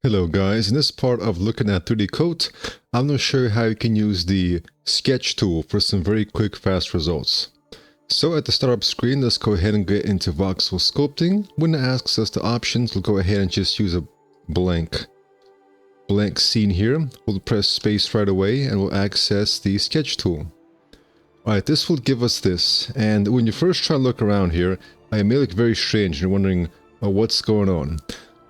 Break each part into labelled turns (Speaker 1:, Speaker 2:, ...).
Speaker 1: Hello guys, in this part of looking at 3D Coat, I'm going to show you how you can use the sketch tool for some very quick, fast results. So at the startup screen, let's go ahead and get into voxel sculpting. When it asks us the options, we'll go ahead and just use a blank scene here. We'll press space right away and we'll access the sketch tool. Alright, this will give us this, and when you first try to look around here, it may look very strange and you're wondering what's going on.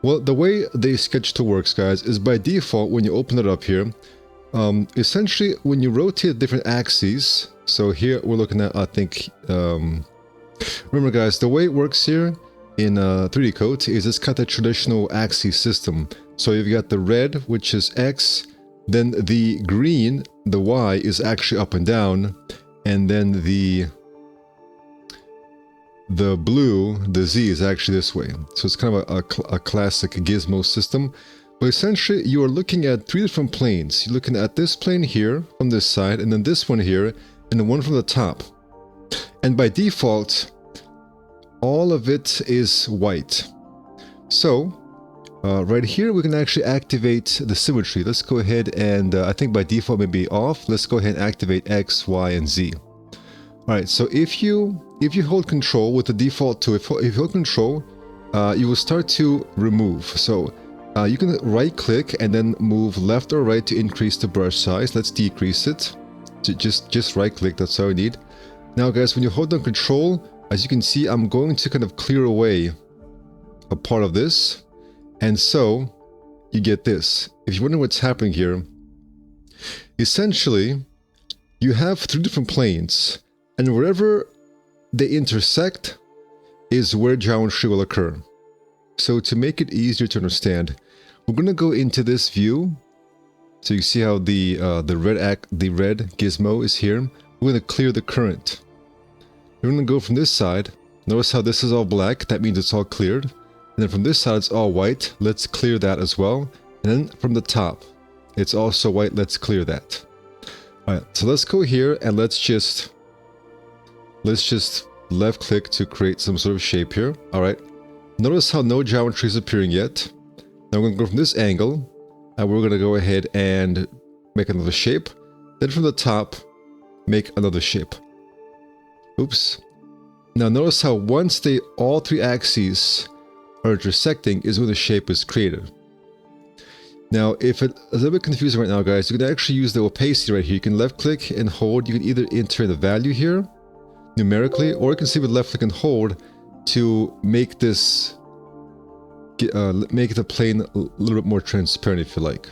Speaker 1: Well, the way the sketch tool works, guys, is by default when you open it up here, essentially when you rotate different axes, so here we're looking at, I think, remember guys, the way it works here in 3D Coat is it's got the traditional axis system. So you've got the red, which is X, then the green, the Y, is actually up and down, and then the blue, the Z, is actually this way. So it's kind of a classic gizmo system. But essentially, you are looking at three different planes. You're looking at this plane here from this side, and then this one here, and the one from the top. And by default, all of it is white. So, right here, we can actually activate the symmetry. Let's go ahead and, I think by default, maybe off. Let's go ahead and activate X, Y, and Z. Alright, so if you hold control with the default tool, if you hold control, you will start to remove. So you can right click and then move left or right to increase the brush size. Let's decrease it. Just right click, that's all I need. Now guys, when you hold down control, as you can see, I'm going to kind of clear away a part of this. And so you get this. If you wonder what's happening here, essentially you have three different planes. And wherever they intersect is where geometry will occur. So to make it easier to understand, we're going to go into this view. So you see how the red gizmo is here. We're going to clear the current. We're going to go from this side. Notice how this is all black. That means it's all cleared. And then from this side, it's all white. Let's clear that as well. And then from the top, it's also white. Let's clear that. All right, so let's go here and let's just left click to create some sort of shape here. Alright. Notice how no geometry is appearing yet. Now we're going to go from this angle, and we're going to go ahead and make another shape. Then from the top, make another shape. Oops. Now notice how once all three axes are intersecting is when the shape is created. Now, if it's a little bit confusing right now, guys, you can actually use the opacity right here. You can left click and hold. You can either enter the value here numerically, or you can see with left click and hold to make this make the plane a little bit more transparent if you like.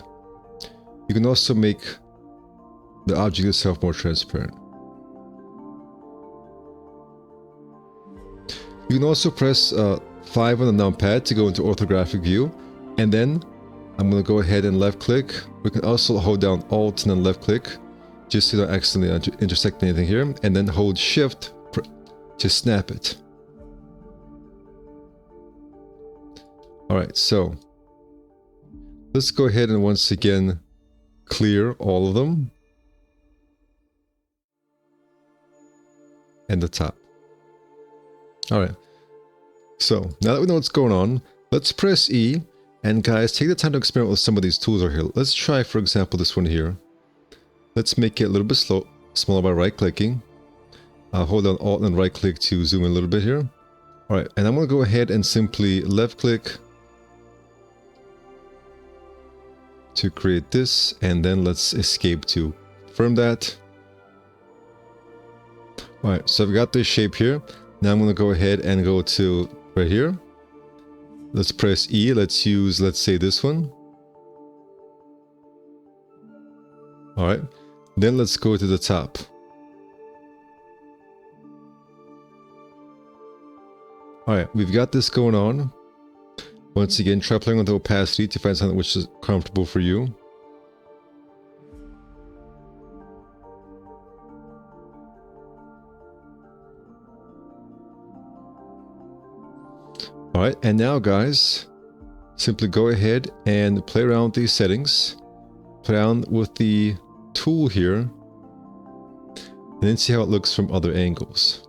Speaker 1: You can also make the object itself more transparent. You can also press 5 on the numpad to go into orthographic view, and then I'm going to go ahead and left click. We can also hold down Alt and then left click just so you don't accidentally intersect anything here, and then hold Shift to snap it. Alright, so let's go ahead and once again clear all of them. And the top. Alright, so now that we know what's going on, let's press E, and guys, take the time to experiment with some of these tools right here. Let's try, for example, this one here. Let's make it a little bit smaller by right clicking. Hold down Alt and right click to zoom in a little bit here. Alright, and I'm going to go ahead and simply left click to create this, and then let's escape to confirm that. Alright, so I've got this shape here. Now I'm going to go ahead and go to right here. Let's press E. Let's use, let's say, this one. Alright, then let's go to the top. Alright, we've got this going on. Once again, try playing with the opacity to find something which is comfortable for you. Alright, and now guys, simply go ahead and play around with these settings. Play around with the tool here. And then see how it looks from other angles.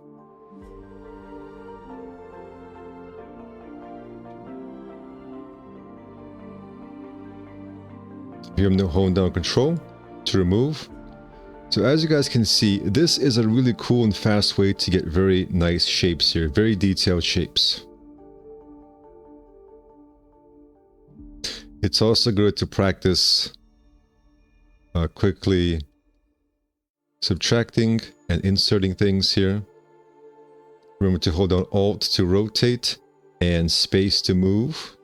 Speaker 1: Here I'm holding down Control to remove. So as you guys can see, this is a really cool and fast way to get very nice shapes here, very detailed shapes. It's also good to practice quickly subtracting and inserting things here. Remember to hold down Alt to rotate and space to move.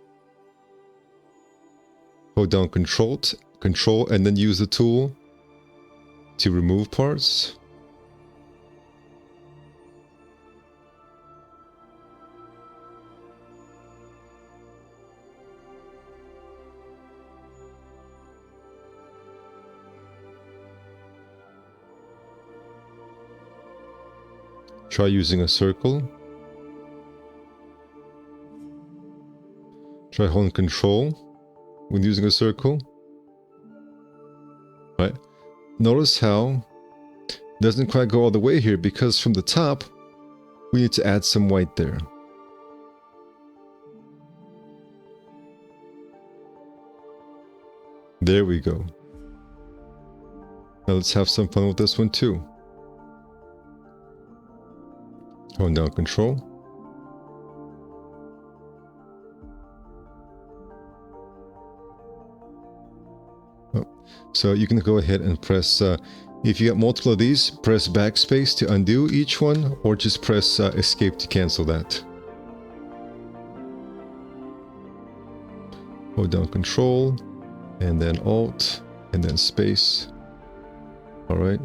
Speaker 1: Hold down Control and then use the tool to remove parts. Try using a circle. Try holding Control when using a circle. Right. Notice how it doesn't quite go all the way here because from the top, we need to add some white there. There we go. Now let's have some fun with this one too. Hold down Control. Oh, so you can go ahead and press, if you got multiple of these, press backspace to undo each one, or just press escape to cancel that. Hold down Control, and then Alt, and then space. All right.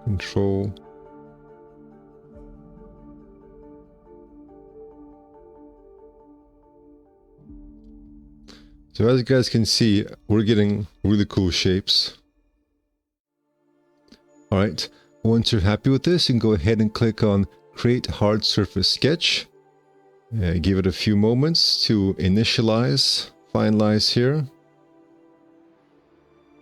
Speaker 1: Control. So as you guys can see, we're getting really cool shapes. All right, once you're happy with this, you can go ahead and click on Create Hard Surface Sketch. Give it a few moments to initialize, finalize here.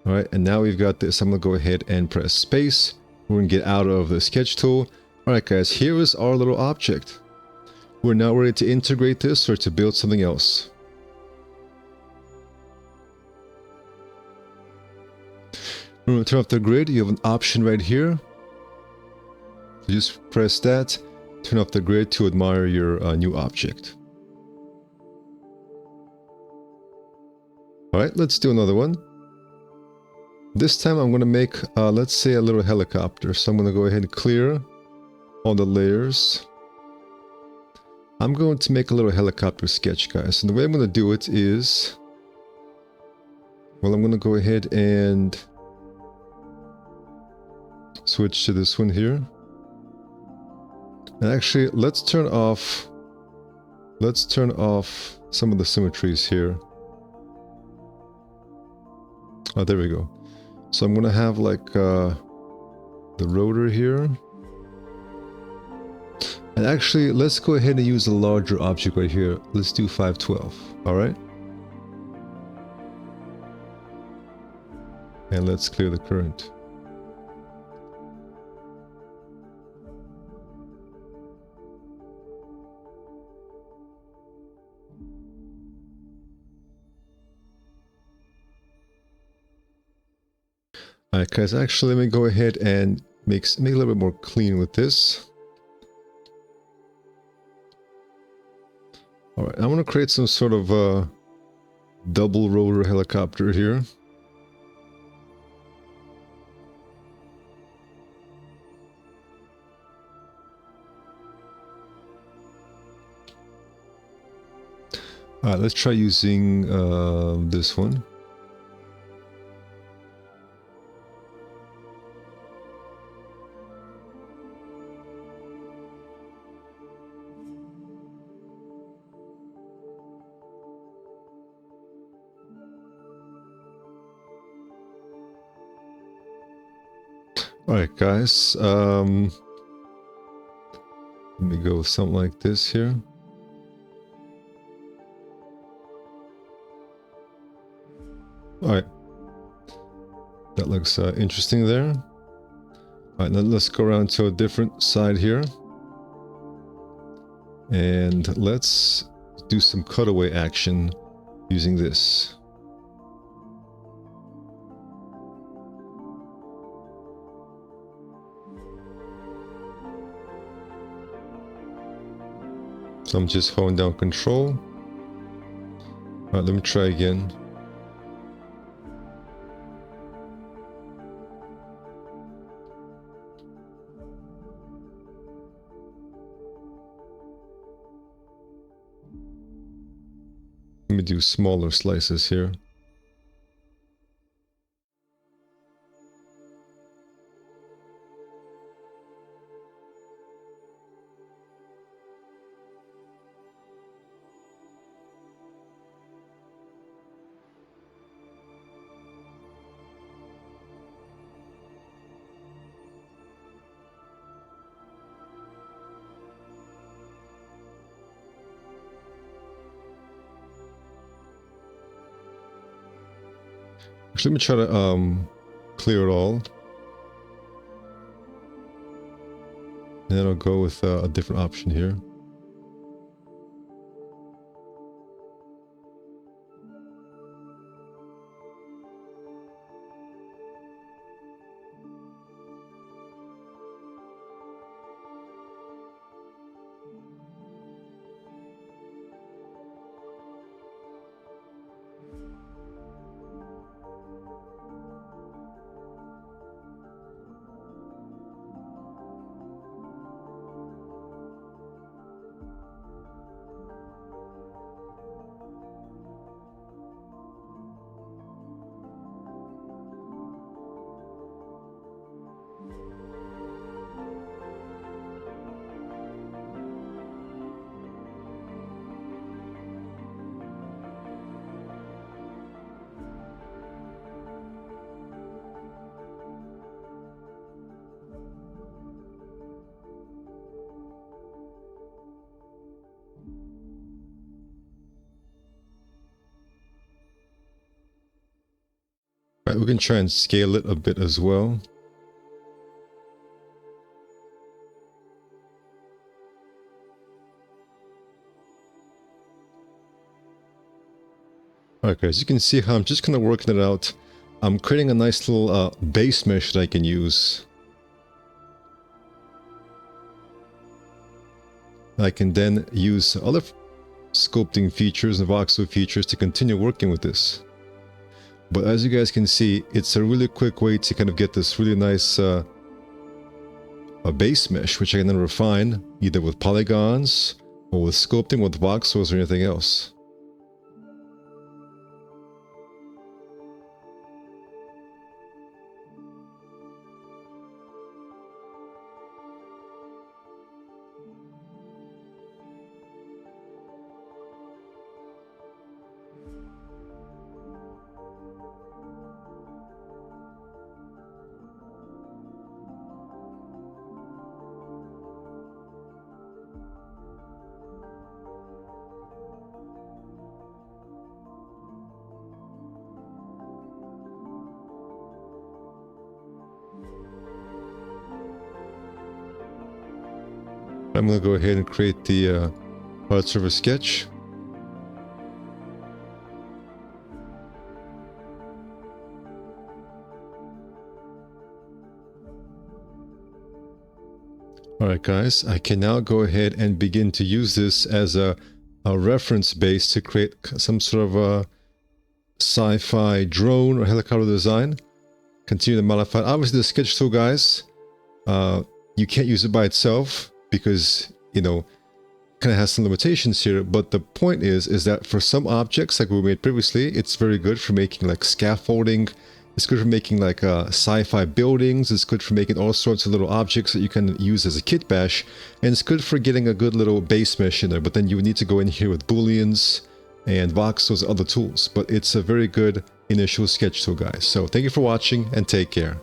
Speaker 1: All right, and now we've got this. I'm gonna go ahead and press space. We're gonna get out of the sketch tool. All right, guys, here is our little object. We're now ready to integrate this or to build something else. Remember to turn off the grid. You have an option right here. So just press that. Turn off the grid to admire your new object. All right, let's do another one. This time I'm going to make, let's say, a little helicopter. So I'm going to go ahead and clear all the layers. I'm going to make a little helicopter sketch, guys. And the way I'm going to do it is, well, I'm going to go ahead and switch to this one here. And actually, let's turn off some of the symmetries here. Oh, there we go. So I'm gonna have like the rotor here. And actually, let's go ahead and use a larger object right here. Let's do 512. All right. And let's clear the current. Alright guys, actually let me go ahead and make a little bit more clean with this. Alright, I'm going to create some sort of double rotor helicopter here. Alright, let's try using this one. Alright guys, let me go with something like this here. Alright, that looks interesting there. Alright, now let's go around to a different side here. And let's do some cutaway action using this. So I'm just holding down control. Alright, let me try again. Let me do smaller slices here. Actually, let me try to clear it all. And then I'll go with a different option here. Right, we can try and scale it a bit as well. Alright guys, you can see how I'm just kind of working it out. I'm creating a nice little base mesh that I can use. I can then use other sculpting features and voxel features to continue working with this. But as you guys can see, it's a really quick way to kind of get this really nice a base mesh, which I can then refine either with polygons or with sculpting with voxels or anything else. I'm going to go ahead and create the hard surface sketch. Alright guys, I can now go ahead and begin to use this as a reference base to create some sort of a sci-fi drone or helicopter design. Continue to modify. Obviously the sketch tool, guys, you can't use it by itself because, you know, kind of has some limitations here, but the point is that for some objects like we made previously, it's very good for making like scaffolding, it's good for making like sci-fi buildings, it's good for making all sorts of little objects that you can use as a kit bash, and it's good for getting a good little base mesh in there, but then you would need to go in here with booleans and voxels and other tools, but it's a very good initial sketch tool, guys. So thank you for watching and take care.